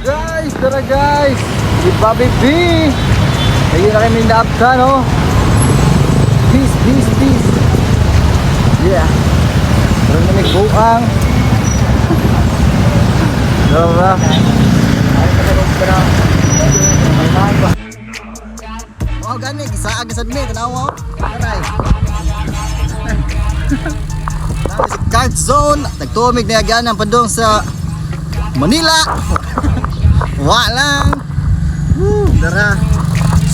Guys, tara guys, si Bobby B. Ayun na kami naabta, no? Peace, peace, peace. Yeah. Tara na nagbuang. Tara. Oh, gani, isaag sa dami, tanawa. Aray. Si Card Zone, nagtumig na yan ang pandong sa Manila. Walang. Dara.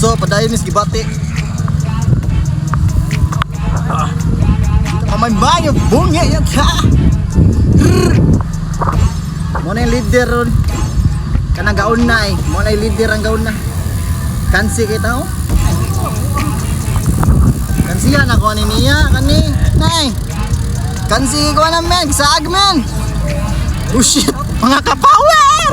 So, padayon ni Gibati. Kamay banyo, bungi yan ka. Muna yung leader ron. Kanang gaon na eh. Muna yung leader ang gaon na. Kansi kita oh. Kansi yan ako ni Mia. Kani. Nay. Kansi ko na men. Saag men. Oh shit. Mga kapower.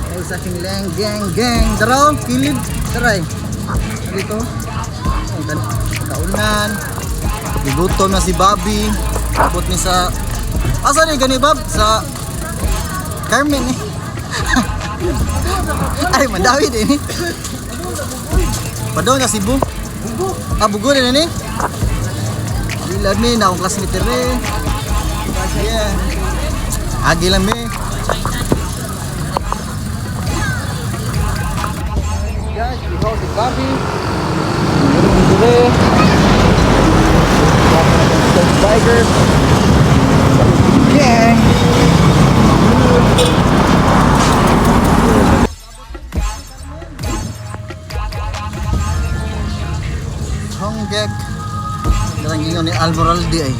Ay sa aking leng gang. Daraw. Kilid. Daray. Dito. Kaunan. Gutom na si Bobby. Abot ni sa... Asa ni gani Bob? Sa... Carmen eh. Ay, mandawi din eh. Padong na si Bu. Ah, bugo din eh. Bilad mi na akong classmate rin. Yeah. Agi lang mi. Guys, we hold si Bobby. Tiger. Gang. Honggek. Darang ingon ni Alvaraldi ay.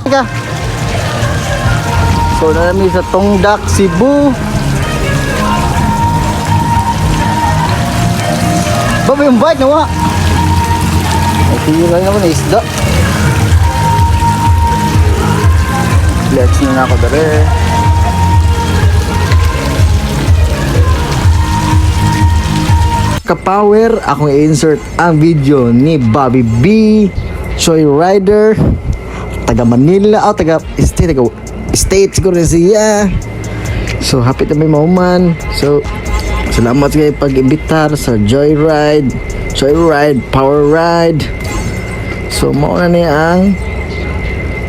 Ika. So nami sa Tongdak, Cebu. Baba yung bike na wa. Ay, lang naman na isda. Flex na ako dali. Ka-power, akong i-insert ang video ni Bobby B, Joy Rider, taga Manila, taga state siguro siya. So happy na may mauman. So salamat kayo pag-imbitar sa Joyride, Power Ride. So mauna niya ang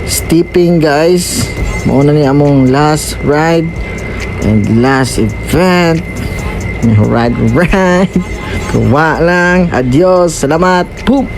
steeping guys. Mauna niya among last ride and last event. Ride. Kuwa lang. Adios. Salamat. Poop.